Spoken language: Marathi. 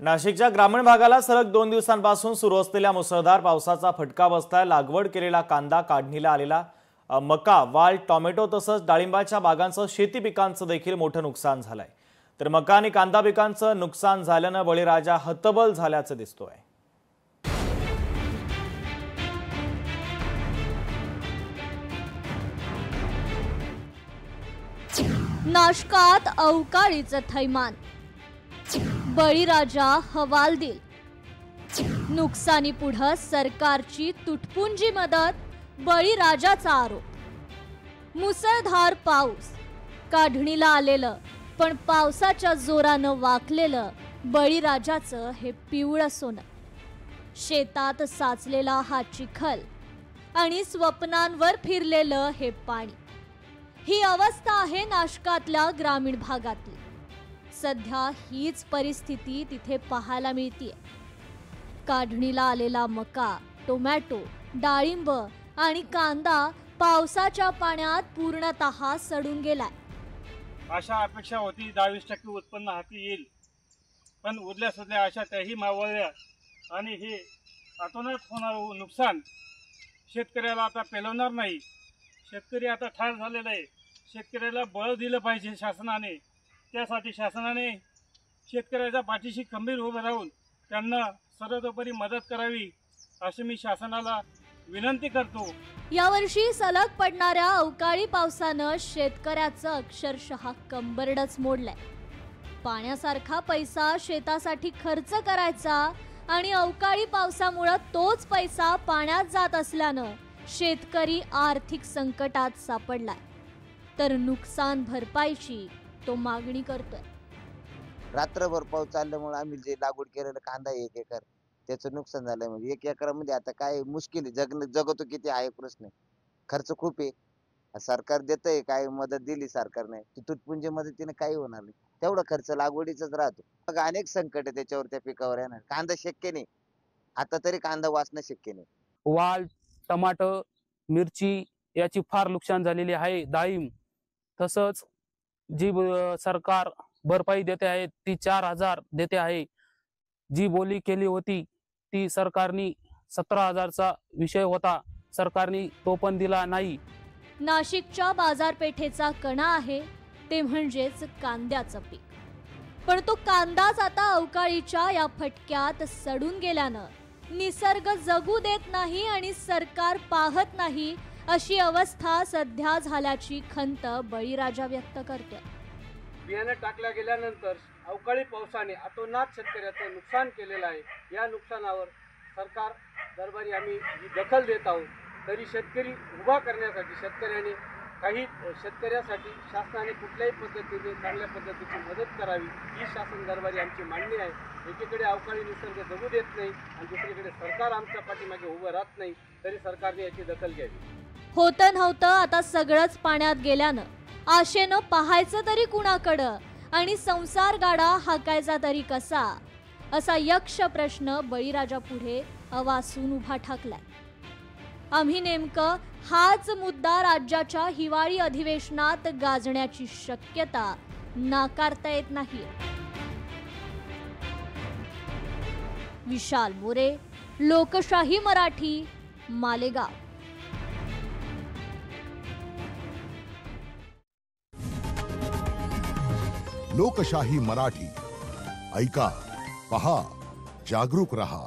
नाशिकच्या ग्रामीण भागाला सलग 2 दिवसांपासून सुरू असलेल्या मुसळधार पावसाचा फटका बसलाय। लागवड केलेला कांदा, काढणीला आलेला मका, वाल, टोमॅटो तसंच डाळिंबाच्या बागांचं शेती पिकांचं देखील मोठं नुकसान झालंय। तर मका आणि कांदा पिकांचं नुकसान झाल्यानं बळीराजा हतबल झाल्याचं दिसतोय। नाशकात अवकाळीचं थैमान, बळीराजा हवालदिल। नुकसानीपुढं सरकारची तुटपुंजी मदत, बळीराजाचा आरोप। मुसळधार पाऊस, काढणीला आलेलं पण पावसाच्या जोरानं वाकलेलं बळीराजाचं हे पिवळं सोनं। शेतात साचलेला हा चिखल आणि स्वप्नांवर फिरलेलं हे पाणी, ही अवस्था आहे नाशकातल्या ग्रामीण भागातली। सध्या हीच परिस्थिती तिथे पाहायला मिळते। काढणीला आलेला मका, टोमॅटो, डाळिंब आणि कांदा पावसाच्या पाण्यात पूर्णतः सडून गेलाय। अशा अपेक्षा होती 10-20% उत्पन्न हाती येईल, पण उरल्या सुरल्या अशा त्याही मावळल्या आणि हे अतोनात होणारं नुकसान शेतकऱ्याला आता पेलवणार नाही। शेतकरी आता ठार झालेला आहे। शेतकऱ्याला बळ दिलं पाहिजे शासनाने। त्यासाठी शासनाने शेतकऱ्याच्या पाठीशी खंबीर उभं राहून त्यांना सर्वतोपरी मदत करावी अशी मी शासनाला विनंती करतो। यावर्षी सलग पडणाऱ्या अवकाळी पावसानं शेतकऱ्याचं अक्षरशः कंबरडच मोडलंय। पाण्यासारखा पैसा शेतासाठी खर्च करायचा आणि अवकाळी पावसामुळे तोच पैसा पाण्यात जात असल्यानं शेतकरी आर्थिक संकटात सापडलाय। तर नुकसान भरपाईची तो मागणी करतोय। रात्रभर पाऊस चालल्यामुळे आम्ही जे लागवड केलेलं कांदा 1 एकर त्याचं नुकसान झालंय। म्हणजे 1 एकरामध्ये आता काय मुश्किल आहे, जगतो किती आहे प्रश्न। खर्च खूप आहे। सरकार देतंय, काय मदत दिली सरकारने, तुटपुंजी मदतीने काही होणार नाही। तेवढा खर्च लागवडीचाच राहतो। मग अनेक संकट आहे त्याच्यावर, त्या पिकावर आहे ना। कांदा शक्य नाही, आता तरी कांदा वाचणं शक्य नाही। वाल, टमाटर, मिरची याची फार नुकसान झालेली आहे। डाळिंब तसंच जी सरकार भरपाई देते आहे ती 4,000 देते आहे। जी बोली केली होती ती सरकारने 17,000चा विषय होता, सरकारने तो पण दिला नाही। नाशिकच्या बाजारपेठेचा कणा आहे ते म्हणजेच कांद्याचं पीक, पण तो कांदाच आता अवकाळीच्या या फटक्यात सडून गेल्यानं निसर्ग जगू देत नाही आणि सरकार पाहत नाही अशी अवस्था सध्या झाल्याची खंत बळीराजा व्यक्त करतोय। बियाणं टाकल्या गेल्यानंतर अवकाळी पावसाने अतोनात शेतकऱ्याचं नुकसान केलेलं आहे। या नुकसानावर सरकार दरबारी आम्ही दखल देत आहोत। तरी शेतकरी उभा करण्यासाठी शेतकऱ्यासाठी शासनाने कुठल्याही पद्धतीने चांगल्या पद्धतीची मदत करावी ही शासन दरबारी आमची मागणी आहे। एकीकडे अवकाळी निसर्ग जगू देत नाही आणि दुसरीकडे सरकार आमच्या पाठीमागे उभं राहत नाही, तरी सरकारने याची दखल घ्यावी। होतं नव्हतं आता सगळंच पाण्यात गेल्यानं आशेनं पाहायचं तरी कुणाकडं आणि संसार गाडा हाकायचा तरी कसा, असा यक्ष प्रश्न बळीराजा पुढे अवासून उभा ठाकलाय। आम्ही नेमकं हाच मुद्दा राज्याच्या हिवाळी अधिवेशनात गाजण्याची शक्यता नाकारता येत नाहीये। विशाल मोरे, लोकशाही मराठी, मालेगाव। लोकशाही मराठी ऐका, पहा, जागरूक रहा।